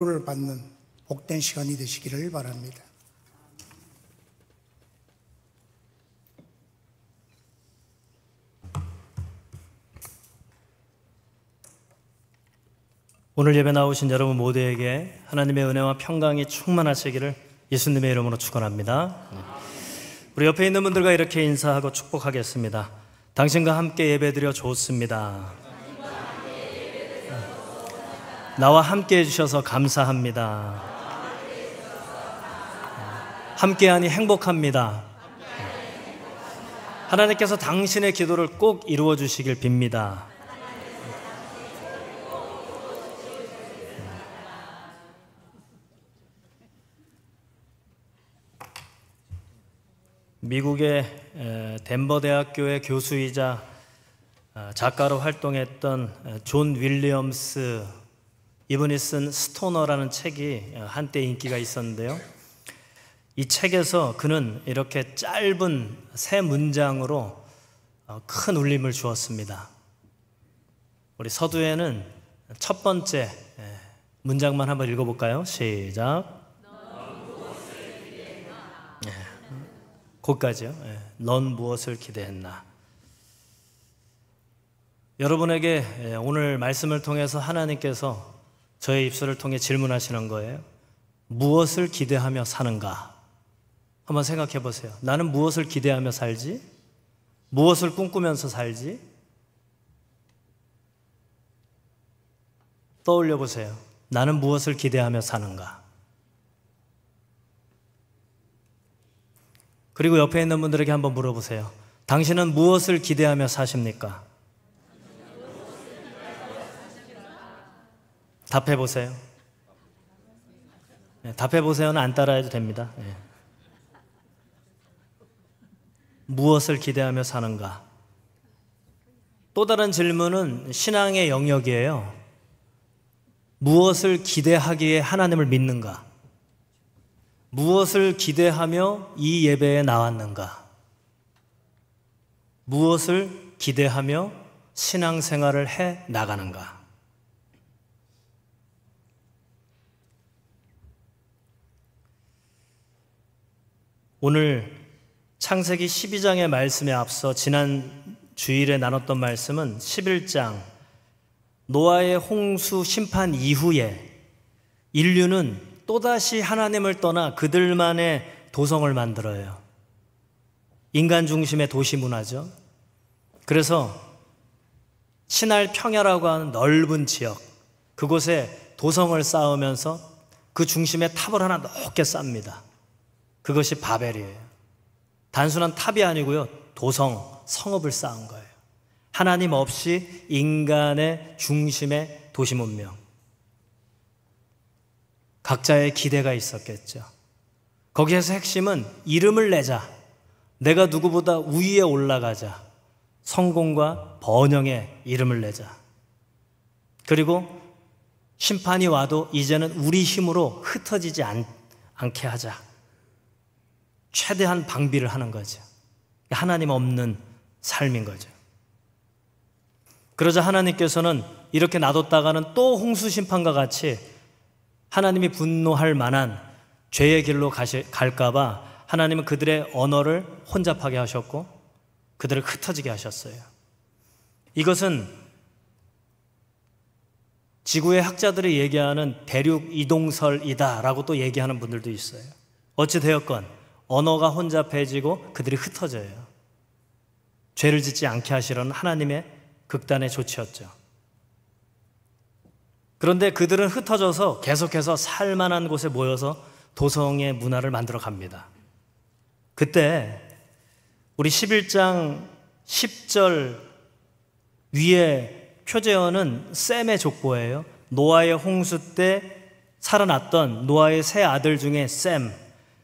를 받는 복된 시간이 되시기를 바랍니다. 오늘 예배 나오신 여러분 모두에게 하나님의 은혜와 평강이 충만하시기를 예수님의 이름으로 축원합니다. 우리 옆에 있는 분들과 이렇게 인사하고 축복하겠습니다. 당신과 함께 예배드려 좋습니다. 나와 함께 해주셔서 감사합니다. 함께하니 행복합니다. 하나님께서 당신의 기도를 꼭 이루어 주시길 빕니다. 미국의 덴버 대학교의 교수이자 작가로 활동했던 존 윌리엄스, 이분이 쓴 스토너라는 책이 한때 인기가 있었는데요. 이 책에서 그는 이렇게 짧은 세 문장으로 큰 울림을 주었습니다. 우리 서두에는 첫 번째 문장만 한번 읽어볼까요? 시작. 거기까지요. 넌 무엇을 기대했나? 여러분에게 오늘 말씀을 통해서 하나님께서 저의 입술을 통해 질문하시는 거예요. 무엇을 기대하며 사는가? 한번 생각해 보세요. 나는 무엇을 기대하며 살지? 무엇을 꿈꾸면서 살지? 떠올려 보세요. 나는 무엇을 기대하며 사는가? 그리고 옆에 있는 분들에게 한번 물어보세요. 당신은 무엇을 기대하며 사십니까? 답해보세요. 답해보세요는 안 따라해도 됩니다. 무엇을 기대하며 사는가? 또 다른 질문은 신앙의 영역이에요. 무엇을 기대하기에 하나님을 믿는가? 무엇을 기대하며 이 예배에 나왔는가? 무엇을 기대하며 신앙생활을 해 나가는가? 오늘 창세기 12장의 말씀에 앞서 지난 주일에 나눴던 말씀은 11장 노아의 홍수 심판 이후에 인류는 또다시 하나님을 떠나 그들만의 도성을 만들어요. 인간 중심의 도시 문화죠. 그래서 신할 평야라고 하는 넓은 지역, 그곳에 도성을 쌓으면서 그 중심에 탑을 하나 높게 쌓습니다. 그것이 바벨이에요. 단순한 탑이 아니고요, 도성, 성읍을 쌓은 거예요. 하나님 없이 인간의 중심의 도시 문명. 각자의 기대가 있었겠죠. 거기에서 핵심은 이름을 내자, 내가 누구보다 우위에 올라가자, 성공과 번영의 이름을 내자. 그리고 심판이 와도 이제는 우리 힘으로 흩어지지 않게 하자. 최대한 방비를 하는 거죠. 하나님 없는 삶인 거죠. 그러자 하나님께서는 이렇게 놔뒀다가는 또 홍수 심판과 같이 하나님이 분노할 만한 죄의 길로 갈까 봐 하나님은 그들의 언어를 혼잡하게 하셨고 그들을 흩어지게 하셨어요. 이것은 지구의 학자들이 얘기하는 대륙 이동설이다라고 또 얘기하는 분들도 있어요. 어찌되었건 언어가 혼잡해지고 그들이 흩어져요. 죄를 짓지 않게 하시려는 하나님의 극단의 조치였죠. 그런데 그들은 흩어져서 계속해서 살만한 곳에 모여서 도성의 문화를 만들어 갑니다. 그때 우리 11장 10절 위에 표제어는 셈의 족보예요. 노아의 홍수 때 살아났던 노아의 세 아들 중에 셈,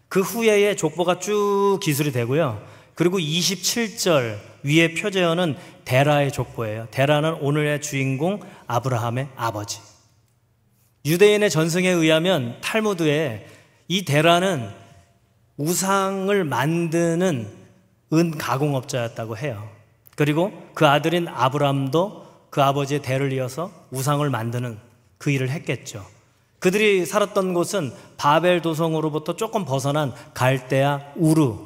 그 후에의 족보가 쭉 기술이 되고요. 그리고 27절 위에 표제어는 데라의 족보예요. 데라는 오늘의 주인공 아브라함의 아버지. 유대인의 전승에 의하면 탈무드에 이 데라는 우상을 만드는 은 가공업자였다고 해요. 그리고 그 아들인 아브람도 그 아버지의 대를 이어서 우상을 만드는 그 일을 했겠죠. 그들이 살았던 곳은 바벨 도성으로부터 조금 벗어난 갈대아 우르,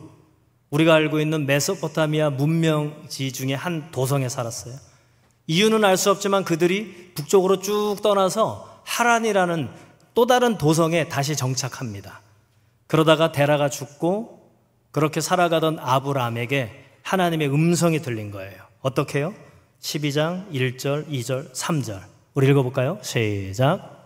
우리가 알고 있는 메소포타미아 문명지 중에 한 도성에 살았어요. 이유는 알 수 없지만 그들이 북쪽으로 쭉 떠나서 하란이라는 또 다른 도성에 다시 정착합니다. 그러다가 데라가 죽고 그렇게 살아가던 아브람에게 하나님의 음성이 들린 거예요. 어떻게 해요? 12장 1절, 2절, 3절. 우리 읽어볼까요? 시작.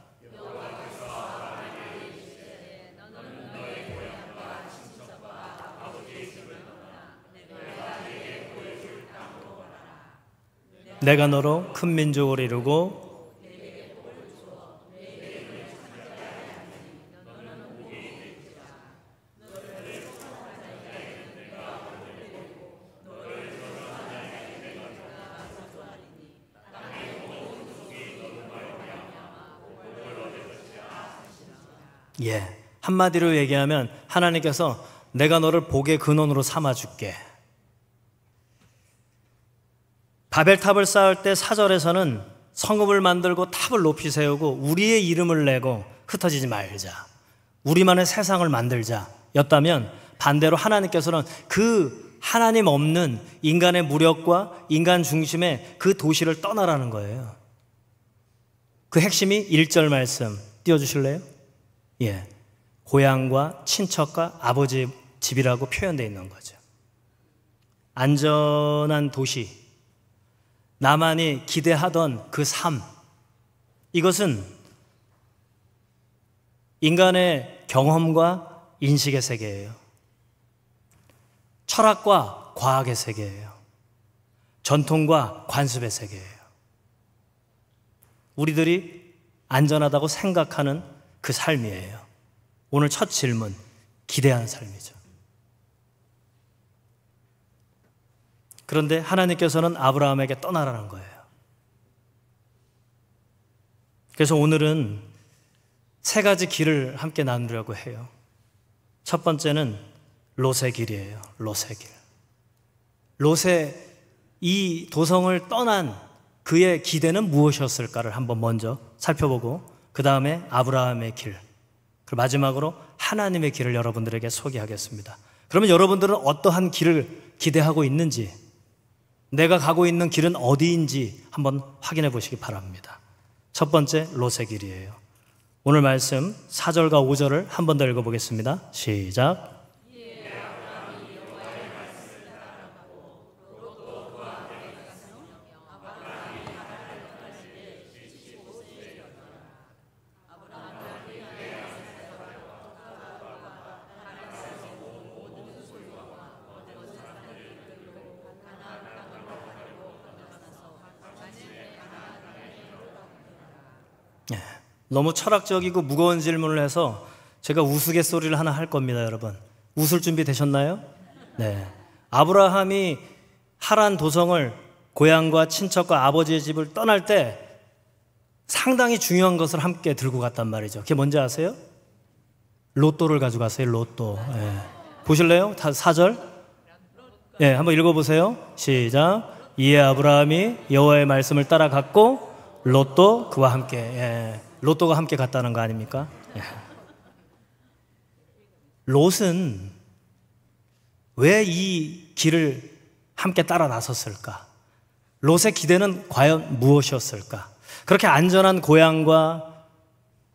내가 너로 큰 민족을 이루고 한마디로 얘기하면 하나님께서 내가 너를 복의 근원으로 삼아줄게. 바벨탑을 쌓을 때 4절에서는 성읍을 만들고 탑을 높이 세우고 우리의 이름을 내고 흩어지지 말자, 우리만의 세상을 만들자 였다면, 반대로 하나님께서는 그 하나님 없는 인간의 무력과 인간 중심의 그 도시를 떠나라는 거예요. 그 핵심이 1절 말씀 띄워주실래요? 고향과 친척과 아버지 집이라고 표현되어 있는 거죠. 안전한 도시, 나만이 기대하던 그 삶, 이것은 인간의 경험과 인식의 세계예요. 철학과 과학의 세계예요. 전통과 관습의 세계예요. 우리들이 안전하다고 생각하는 그 삶이에요. 오늘 첫 질문, 기대한 삶이죠. 그런데 하나님께서는 아브라함에게 떠나라는 거예요. 그래서 오늘은 세 가지 길을 함께 나누려고 해요. 첫 번째는 롯의 길이에요. 롯의 길. 롯의 이 도성을 떠난 그의 기대는 무엇이었을까를 한번 먼저 살펴보고, 그 다음에 아브라함의 길, 그리고 마지막으로 하나님의 길을 여러분들에게 소개하겠습니다. 그러면 여러분들은 어떠한 길을 기대하고 있는지, 내가 가고 있는 길은 어디인지 한번 확인해 보시기 바랍니다. 첫 번째, 롯의 길이에요. 오늘 말씀 4절과 5절을 한 번 더 읽어보겠습니다. 시작. 너무 철학적이고 무거운 질문을 해서 제가 우스갯소리를 하나 할 겁니다, 여러분. 웃을 준비 되셨나요? 네. 아브라함이 하란 도성을, 고향과 친척과 아버지의 집을 떠날 때 상당히 중요한 것을 함께 들고 갔단 말이죠. 그게 뭔지 아세요? 로또를 가져갔어요, 로또. 보실래요? 4절? 한번 읽어보세요. 시작. 이에 아브라함이 여호와의 말씀을 따라갔고 롯도 그와 함께. 로또가 함께 갔다는 거 아닙니까? 롯은 왜 이 길을 함께 따라 나섰을까? 롯의 기대는 과연 무엇이었을까? 그렇게 안전한 고향과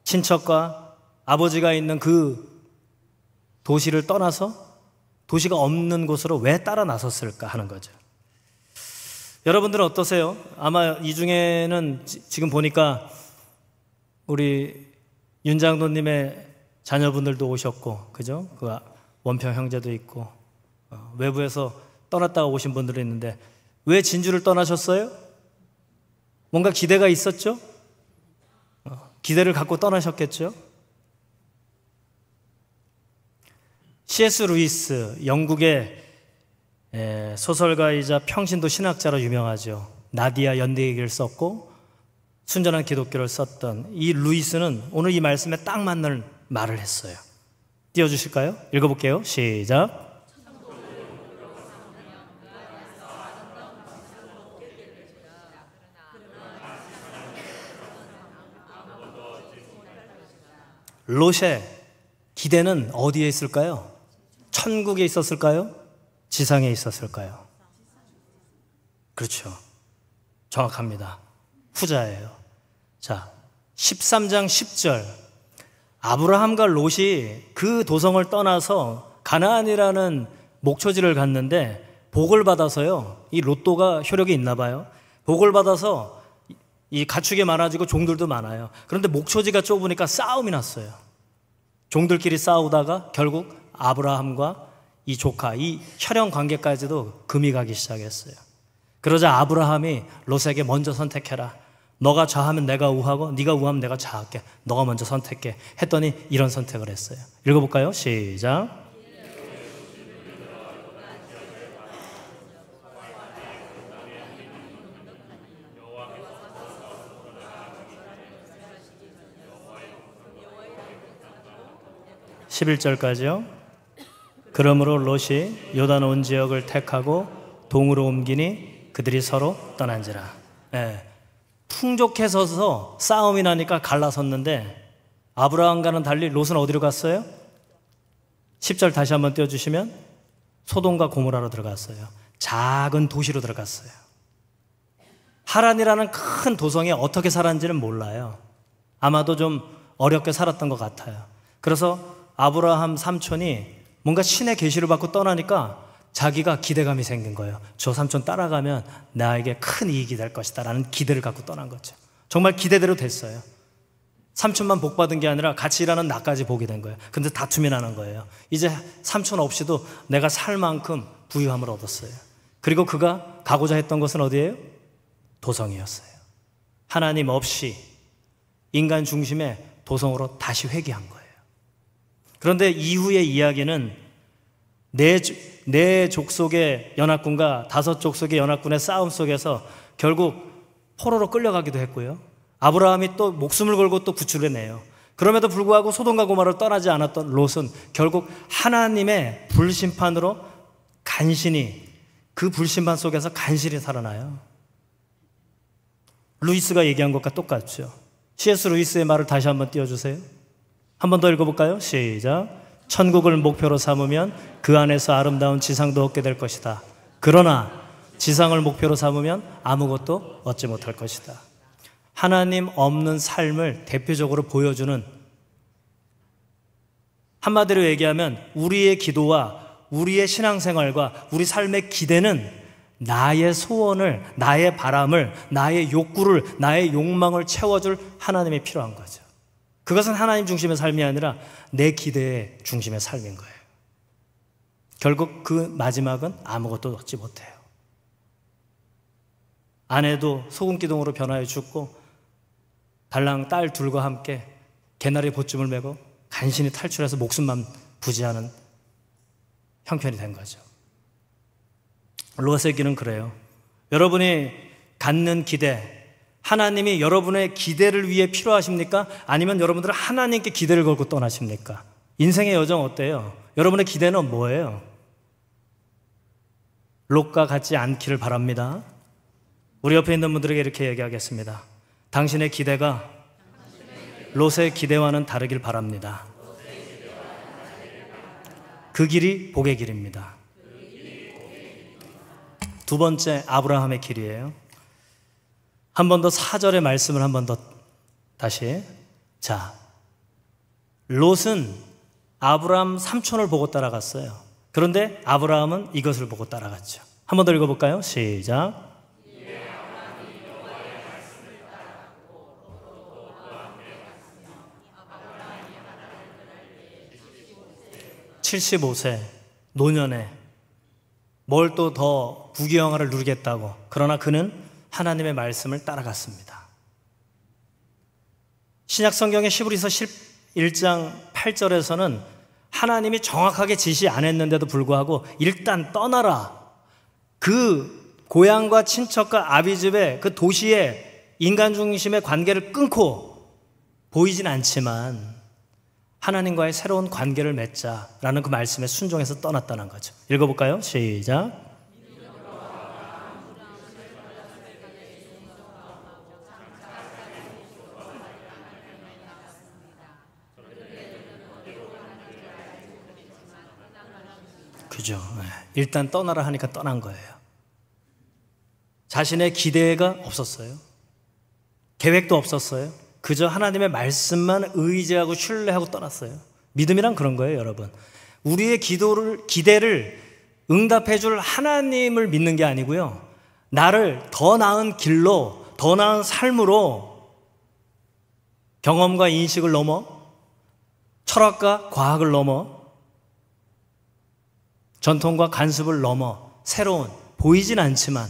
친척과 아버지가 있는 그 도시를 떠나서 도시가 없는 곳으로 왜 따라 나섰을까 하는 거죠. 여러분들은 어떠세요? 아마 이 중에는 지금 보니까 우리 윤장도님의 자녀분들도 오셨고, 그죠? 그 원평 형제도 있고, 외부에서 떠났다가 오신 분들이 있는데, 왜 진주를 떠나셨어요? 뭔가 기대가 있었죠? 기대를 갖고 떠나셨겠죠? C.S. 루이스, 영국의 소설가이자 평신도 신학자로 유명하죠. 나디아 연대기를 썼고 순전한 기독교를 썼던 이 루이스는 오늘 이 말씀에 딱 맞는 말을 했어요. 띄워주실까요? 읽어볼게요. 시작. 롯의 기대는 어디에 있을까요? 천국에 있었을까요? 지상에 있었을까요? 그렇죠. 정확합니다. 후자예요. 자, 13장 10절. 아브라함과 롯이 그 도성을 떠나서 가나안이라는 목초지를 갔는데 복을 받아서요. 이 롯도가 효력이 있나 봐요. 복을 받아서 이 가축이 많아지고 종들도 많아요. 그런데 목초지가 좁으니까 싸움이 났어요. 종들끼리 싸우다가 결국 아브라함과 이 조카, 이 혈연 관계까지도 금이 가기 시작했어요. 그러자 아브라함이 롯에게 먼저 선택해라. 너가 좌하면 내가 우하고 네가 우하면 내가 좌할게. 너가 먼저 선택해. 했더니 이런 선택을 했어요. 읽어볼까요? 시작. 11절까지요. 그러므로 롯이 요단 온 지역을 택하고 동으로 옮기니 그들이 서로 떠난지라. 풍족해 서서 싸움이 나니까 갈라섰는데 아브라함과는 달리 롯은 어디로 갔어요? 10절 다시 한번 띄워주시면 소돔과 고모라로 들어갔어요. 작은 도시로 들어갔어요. 하란이라는 큰 도성에 어떻게 살았는지는 몰라요. 아마도 좀 어렵게 살았던 것 같아요. 그래서 아브라함 삼촌이 뭔가 신의 계시를 받고 떠나니까 자기가 기대감이 생긴 거예요. 저 삼촌 따라가면 나에게 큰 이익이 될 것이다 라는 기대를 갖고 떠난 거죠. 정말 기대대로 됐어요. 삼촌만 복 받은 게 아니라 같이 일하는 나까지 복이 된 거예요. 근데 다툼이 나는 거예요. 이제 삼촌 없이도 내가 살 만큼 부유함을 얻었어요. 그리고 그가 가고자 했던 것은 어디예요? 도성이었어요. 하나님 없이 인간 중심의 도성으로 다시 회귀한 거예요. 그런데 이후의 이야기는 네 족속의 연합군과 5 족속의 연합군의 싸움 속에서 결국 포로로 끌려가기도 했고요. 아브라함이 또 목숨을 걸고 또 구출해내요. 그럼에도 불구하고 소돔과 고모라를 떠나지 않았던 롯은 결국 하나님의 불심판으로 간신히 그 불심판 속에서 간신히 살아나요. 루이스가 얘기한 것과 똑같죠. C.S. 루이스의 말을 다시 한번 띄워주세요. 한 번 더 읽어볼까요? 시작. 천국을 목표로 삼으면 그 안에서 아름다운 지상도 얻게 될 것이다. 그러나 지상을 목표로 삼으면 아무것도 얻지 못할 것이다. 하나님 없는 삶을 대표적으로 보여주는, 한마디로 얘기하면 우리의 기도와 우리의 신앙생활과 우리 삶의 기대는 나의 소원을, 나의 바람을, 나의 욕구를, 나의 욕망을 채워줄 하나님이 필요한 거죠. 그것은 하나님 중심의 삶이 아니라 내 기대의 중심의 삶인 거예요. 결국 그 마지막은 아무것도 얻지 못해요. 아내도 소금기둥으로 변하여 죽고 달랑 딸 둘과 함께 개나리 보쯤을 메고 간신히 탈출해서 목숨만 부지하는 형편이 된 거죠. 롯의 길은 그래요. 여러분이 갖는 기대, 하나님이 여러분의 기대를 위해 필요하십니까? 아니면 여러분들은 하나님께 기대를 걸고 떠나십니까? 인생의 여정 어때요? 여러분의 기대는 뭐예요? 롯과 같지 않기를 바랍니다. 우리 옆에 있는 분들에게 이렇게 얘기하겠습니다. 당신의 기대가 롯의 기대와는 다르길 바랍니다. 그 길이 복의 길입니다. 두 번째, 아브라함의 길이에요. 한 번 더 4절의 말씀을 한 번 더 다시. 자, 롯은 아브라함 삼촌을 보고 따라갔어요. 그런데 아브라함은 이것을 보고 따라갔죠. 한 번 더 읽어볼까요? 시작. 75세 노년에 뭘 또 더 부귀영화를 누리겠다고. 그러나 그는 하나님의 말씀을 따라갔습니다. 신약성경의 히브리서 11장 8절에서는 하나님이 정확하게 지시 안 했는데도 불구하고 일단 떠나라. 그 고향과 친척과 아비집의 그 도시의 인간 중심의 관계를 끊고, 보이진 않지만 하나님과의 새로운 관계를 맺자라는 그 말씀에 순종해서 떠났다는 거죠. 읽어볼까요? 시작. 그죠? 일단 떠나라 하니까 떠난 거예요. 자신의 기대가 없었어요. 계획도 없었어요. 그저 하나님의 말씀만 의지하고 신뢰하고 떠났어요. 믿음이란 그런 거예요, 여러분. 우리의 기대를 응답해 줄 하나님을 믿는 게 아니고요. 나를 더 나은 길로, 더 나은 삶으로 경험과 인식을 넘어, 철학과 과학을 넘어, 전통과 간습을 넘어 새로운, 보이진 않지만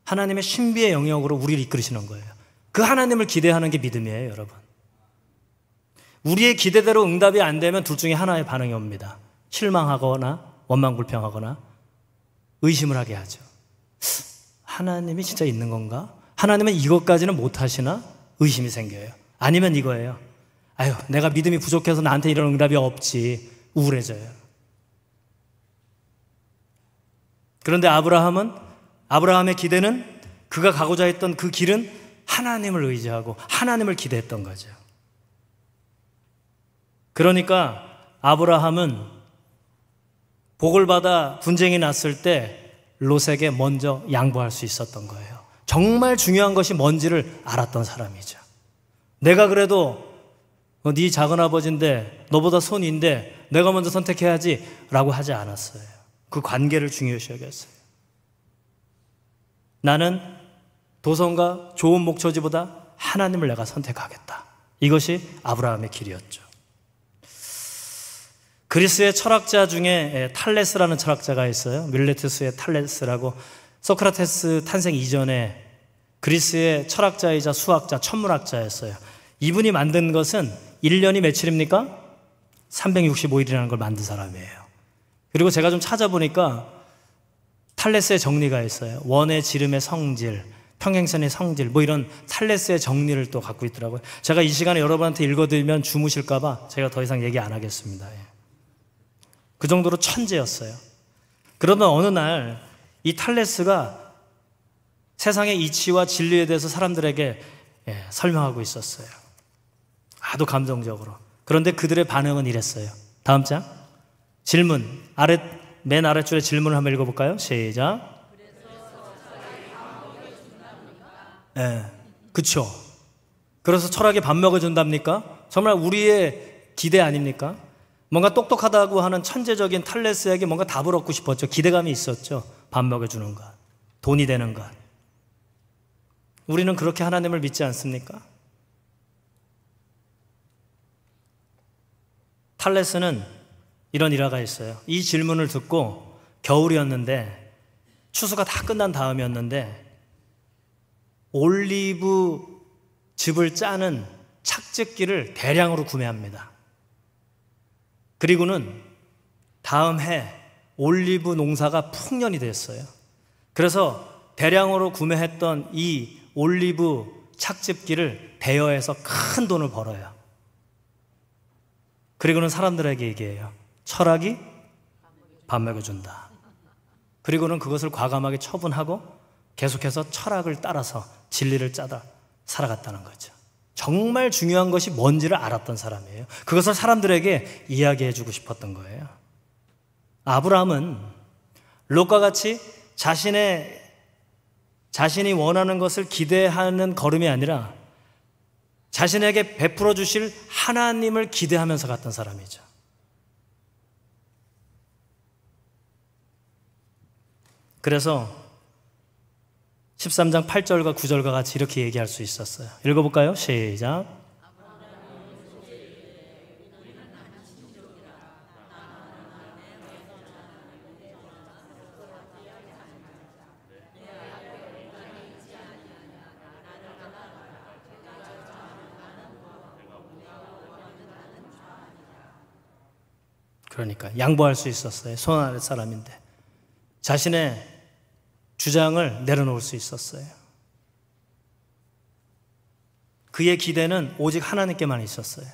하나님의 신비의 영역으로 우리를 이끌으시는 거예요. 그 하나님을 기대하는 게 믿음이에요, 여러분. 우리의 기대대로 응답이 안 되면 둘 중에 하나의 반응이 옵니다. 실망하거나 원망불평하거나 의심을 하게 하죠. 하나님이 진짜 있는 건가? 하나님은 이것까지는 못하시나? 의심이 생겨요. 아니면 이거예요. 아유, 내가 믿음이 부족해서 나한테 이런 응답이 없지. 우울해져요. 그런데 아브라함의 기대는, 그가 가고자 했던 그 길은 하나님을 의지하고 하나님을 기대했던 거죠. 그러니까 아브라함은 복을 받아 분쟁이 났을 때 롯에게 먼저 양보할 수 있었던 거예요. 정말 중요한 것이 뭔지를 알았던 사람이죠. 내가 그래도 네 작은아버지인데 너보다 손인데 내가 먼저 선택해야지 라고 하지 않았어요. 그 관계를 중요시 여겼어요. 나는 도성과 좋은 목초지보다 하나님을 내가 선택하겠다. 이것이 아브라함의 길이었죠. 그리스의 철학자 중에 탈레스라는 철학자가 있어요. 밀레투스의 탈레스라고. 소크라테스 탄생 이전에 그리스의 철학자이자 수학자, 천문학자였어요. 이분이 만든 것은 1년이 며칠입니까? 365일이라는 걸 만든 사람이에요. 그리고 제가 좀 찾아보니까 탈레스의 정리가 있어요. 원의 지름의 성질, 평행선의 성질, 뭐 이런 탈레스의 정리를 또 갖고 있더라고요. 제가 이 시간에 여러분한테 읽어드리면 주무실까 봐 제가 더 이상 얘기 안 하겠습니다. 그 정도로 천재였어요. 그러던 어느 날 이 탈레스가 세상의 이치와 진리에 대해서 사람들에게 설명하고 있었어요. 아주 감동적으로. 그런데 그들의 반응은 이랬어요. 다음 장. 질문. 맨 아랫줄에 질문을 한번 읽어볼까요? 시작. 그쵸. 그래서 철학에 밥 먹여준답니까? 정말 우리의 기대 아닙니까? 뭔가 똑똑하다고 하는 천재적인 탈레스에게 뭔가 답을 얻고 싶었죠. 기대감이 있었죠. 밥 먹여주는 것, 돈이 되는 것. 우리는 그렇게 하나님을 믿지 않습니까? 탈레스는 이런 일화가 있어요. 이 질문을 듣고 겨울이었는데 추수가 다 끝난 다음이었는데 올리브 즙을 짜는 착즙기를 대량으로 구매합니다. 그리고는 다음 해 올리브 농사가 풍년이 됐어요. 그래서 대량으로 구매했던 이 올리브 착즙기를 대여해서 큰 돈을 벌어요. 그리고는 사람들에게 얘기해요. 철학이 밥 먹여준다. 그리고는 그것을 과감하게 처분하고 계속해서 철학을 따라서 진리를 짜다 살아갔다는 거죠. 정말 중요한 것이 뭔지를 알았던 사람이에요. 그것을 사람들에게 이야기해주고 싶었던 거예요. 아브라함은 롯과 같이 자신이 원하는 것을 기대하는 걸음이 아니라 자신에게 베풀어 주실 하나님을 기대하면서 갔던 사람이죠. 그래서 13장 8절과 9절과 같이 이렇게 얘기할 수 있었어요. 읽어볼까요? 시작. 그러니까 양보할 수 있었어요. 손 아래 사람인데 자신의 주장을 내려놓을 수 있었어요. 그의 기대는 오직 하나님께만 있었어요.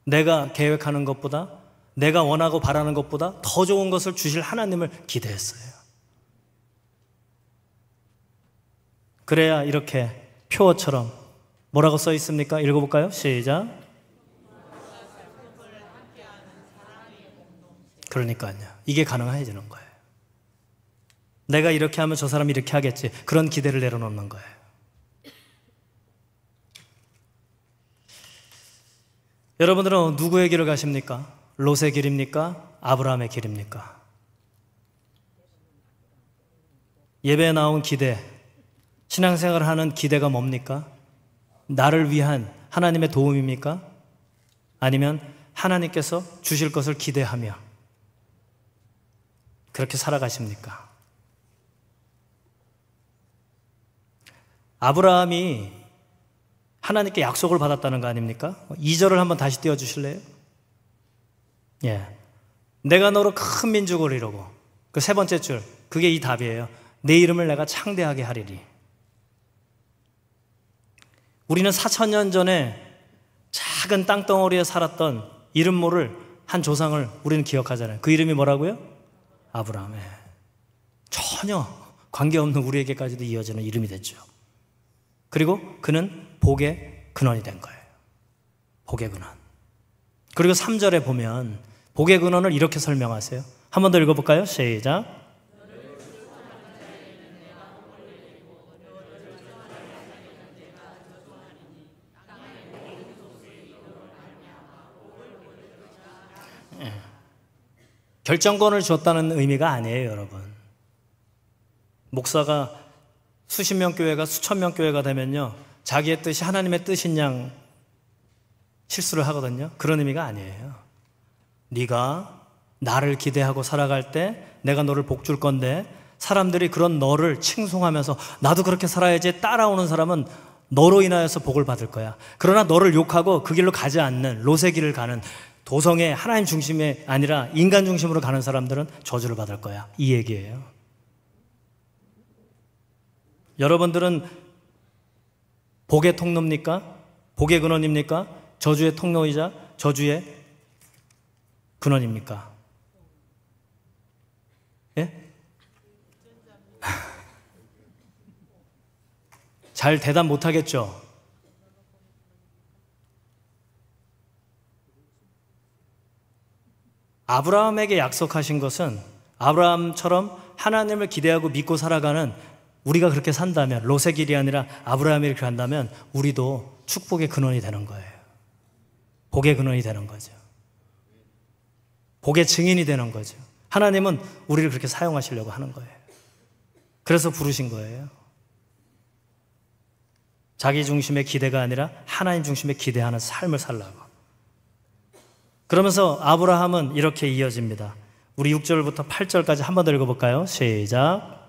내가 계획하는 것보다, 내가 원하고 바라는 것보다 더 좋은 것을 주실 하나님을 기대했어요. 그래야 이렇게 표어처럼 뭐라고 써 있습니까? 읽어볼까요? 시작. 그러니까요. 이게 가능해지는 거예요. 내가 이렇게 하면 저 사람이 이렇게 하겠지. 그런 기대를 내려놓는 거예요. 여러분들은 누구의 길을 가십니까? 롯의 길입니까? 아브라함의 길입니까? 예배에 나온 기대, 신앙생활을 하는 기대가 뭡니까? 나를 위한 하나님의 도움입니까? 아니면 하나님께서 주실 것을 기대하며 그렇게 살아가십니까? 아브라함이 하나님께 약속을 받았다는 거 아닙니까? 2절을 한번 다시 띄워주실래요? 예. 내가 너로 큰 민족을 이루고, 그 세 번째 줄, 그게 이 답이에요. 내 이름을 내가 창대하게 하리리. 우리는 4,000년 전에 작은 땅덩어리에 살았던 이름 모를 한 조상을 우리는 기억하잖아요. 그 이름이 뭐라고요? 아브라함. 전혀 관계없는 우리에게까지도 이어지는 이름이 됐죠. 그리고 그는 복의 근원이 된 거예요. 복의 근원. 그리고 3절에 보면 복의 근원을 이렇게 설명하세요. 한 번 더 읽어볼까요? 시작. 결정권을 줬다는 의미가 아니에요, 여러분. 목사가 수십 명 교회가 수천 명 교회가 되면요, 자기의 뜻이 하나님의 뜻인 양 실수를 하거든요. 그런 의미가 아니에요. 네가 나를 기대하고 살아갈 때 내가 너를 복 줄 건데, 사람들이 그런 너를 칭송하면서 나도 그렇게 살아야지 따라오는 사람은 너로 인하여서 복을 받을 거야. 그러나 너를 욕하고 그 길로 가지 않는, 롯의 길을 가는, 도성의 하나님 중심이 아니라 인간 중심으로 가는 사람들은 저주를 받을 거야. 이 얘기예요. 여러분들은 복의 통로입니까? 복의 근원입니까? 저주의 통로이자 저주의 근원입니까? 예? 잘 대답 못하겠죠? 아브라함에게 약속하신 것은 아브라함처럼 하나님을 기대하고 믿고 살아가는, 우리가 그렇게 산다면, 롯의 길이 아니라 아브라함이 이렇게 한다면 우리도 축복의 근원이 되는 거예요. 복의 근원이 되는 거죠. 복의 증인이 되는 거죠. 하나님은 우리를 그렇게 사용하시려고 하는 거예요. 그래서 부르신 거예요. 자기 중심의 기대가 아니라 하나님 중심의 기대하는 삶을 살라고. 그러면서 아브라함은 이렇게 이어집니다. 우리 6절부터 8절까지 한 번 더 읽어볼까요? 시작.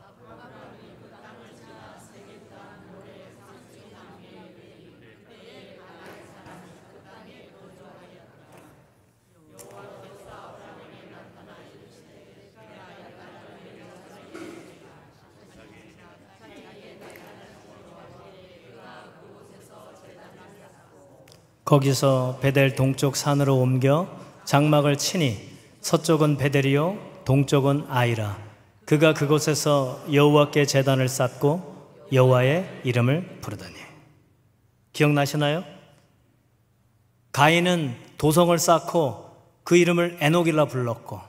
거기서 베델 동쪽 산으로 옮겨 장막을 치니 서쪽은 베델이요 동쪽은 아이라. 그가 그곳에서 여호와께 제단을 쌓고 여호와의 이름을 부르더니. 기억나시나요? 가인은 도성을 쌓고 그 이름을 에녹이라 불렀고,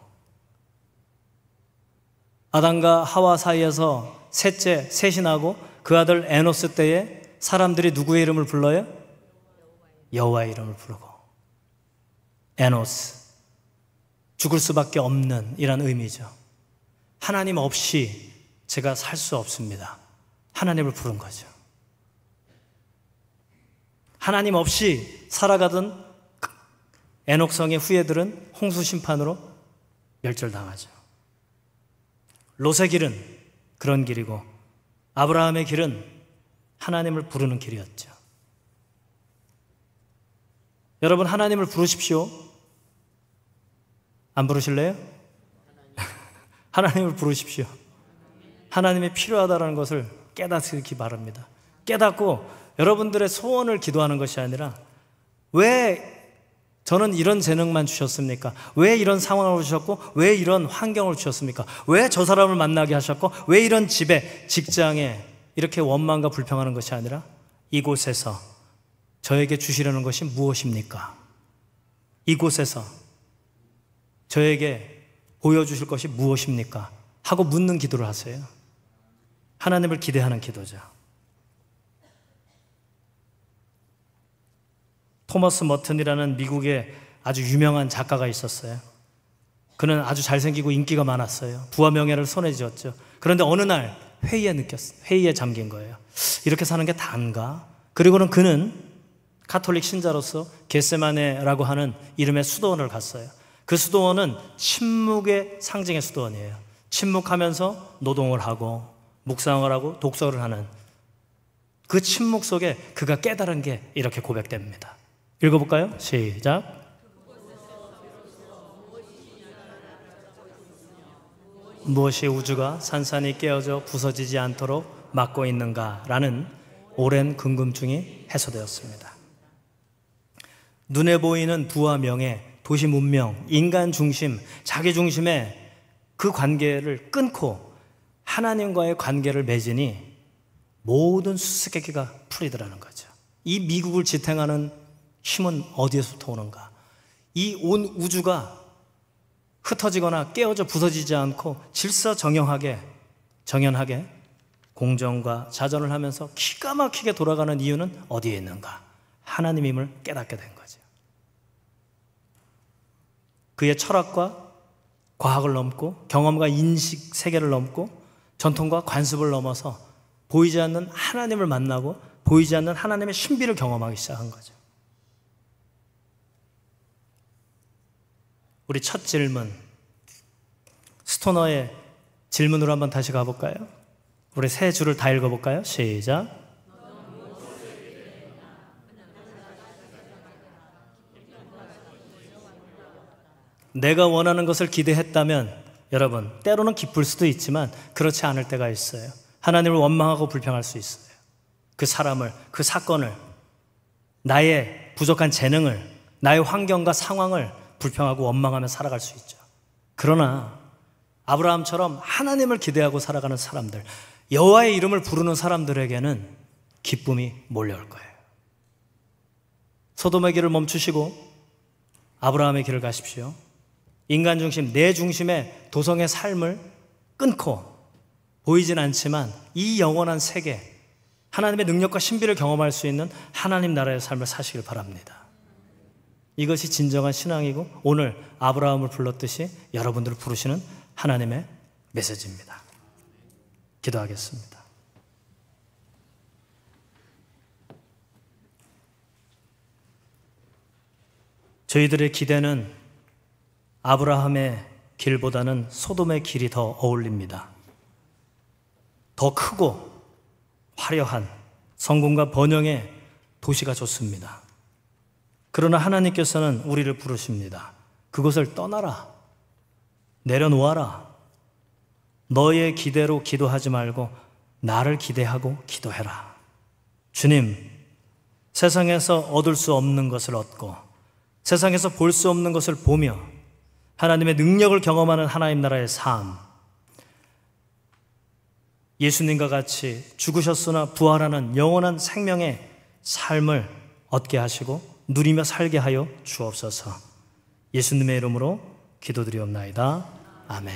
아담과 하와 사이에서 셋이 나고 그 아들 에노스 때에 사람들이 누구의 이름을 불러요? 여호와의 이름을 부르고. 에노스, 죽을 수밖에 없는 이란 의미죠. 하나님 없이 제가 살 수 없습니다. 하나님을 부른 거죠. 하나님 없이 살아가던 에녹성의 후예들은 홍수 심판으로 멸절당하죠. 롯의 길은 그런 길이고 아브라함의 길은 하나님을 부르는 길이었죠. 여러분, 하나님을 부르십시오. 안 부르실래요? 하나님을 부르십시오. 하나님이 필요하다는 것을 깨닫기 바랍니다. 깨닫고 여러분들의 소원을 기도하는 것이 아니라, 왜 저는 이런 재능만 주셨습니까? 왜 이런 상황을 주셨고, 왜 이런 환경을 주셨습니까? 왜 저 사람을 만나게 하셨고, 왜 이런 집에, 직장에 이렇게 원망과 불평하는 것이 아니라, 이곳에서 저에게 주시려는 것이 무엇입니까? 이곳에서 저에게 보여주실 것이 무엇입니까? 하고 묻는 기도를 하세요. 하나님을 기대하는 기도죠. 토머스 머튼이라는 미국의 아주 유명한 작가가 있었어요. 그는 아주 잘생기고 인기가 많았어요. 부와 명예를 손에 쥐었죠. 그런데 어느 날 회의에 잠긴 거예요. 이렇게 사는 게 다인가? 그리고는 그는 가톨릭 신자로서 겟세마네라고 하는 이름의 수도원을 갔어요. 그 수도원은 침묵의 상징의 수도원이에요. 침묵하면서 노동을 하고 묵상을 하고 독서를 하는 그 침묵 속에 그가 깨달은 게 이렇게 고백됩니다. 읽어볼까요? 시작. 무엇이 우주가 산산이 깨어져 부서지지 않도록 막고 있는가라는 오랜 궁금증이 해소되었습니다. 눈에 보이는 부와 명예, 도시 문명, 인간 중심, 자기 중심의 그 관계를 끊고 하나님과의 관계를 맺으니 모든 수수께끼가 풀리더라는 거죠. 이 미국을 지탱하는 힘은 어디에서부터 오는가? 이 온 우주가 흩어지거나 깨어져 부서지지 않고 질서정연하게 공정과 자전을 하면서 기가 막히게 돌아가는 이유는 어디에 있는가? 하나님임을 깨닫게 된 거죠. 그의 철학과 과학을 넘고 경험과 인식 세계를 넘고 전통과 관습을 넘어서 보이지 않는 하나님을 만나고 보이지 않는 하나님의 신비를 경험하기 시작한 거죠. 우리 첫 질문, 스토너의 질문으로 한번 다시 가볼까요? 우리 세 줄을 다 읽어볼까요? 시작. 내가 원하는 것을 기대했다면 여러분, 때로는 기쁠 수도 있지만 그렇지 않을 때가 있어요. 하나님을 원망하고 불평할 수 있어요. 그 사람을, 그 사건을, 나의 부족한 재능을, 나의 환경과 상황을 불평하고 원망하며 살아갈 수 있죠. 그러나 아브라함처럼 하나님을 기대하고 살아가는 사람들, 여호와의 이름을 부르는 사람들에게는 기쁨이 몰려올 거예요. 소돔의 길을 멈추시고 아브라함의 길을 가십시오. 인간 중심, 내 중심의 도성의 삶을 끊고 보이진 않지만 이 영원한 세계, 하나님의 능력과 신비를 경험할 수 있는 하나님 나라의 삶을 사시길 바랍니다. 이것이 진정한 신앙이고 오늘 아브라함을 불렀듯이 여러분들을 부르시는 하나님의 메시지입니다. 기도하겠습니다. 저희들의 기대는 아브라함의 길보다는 소돔의 길이 더 어울립니다. 더 크고 화려한 성공과 번영의 도시가 좋습니다. 그러나 하나님께서는 우리를 부르십니다. 그것을 떠나라. 내려놓아라. 너의 기대로 기도하지 말고 나를 기대하고 기도해라. 주님, 세상에서 얻을 수 없는 것을 얻고 세상에서 볼 수 없는 것을 보며 하나님의 능력을 경험하는 하나님 나라의 삶, 예수님과 같이 죽으셨으나 부활하는 영원한 생명의 삶을 얻게 하시고 누리며 살게 하여 주옵소서. 예수님의 이름으로 기도드리옵나이다. 아멘.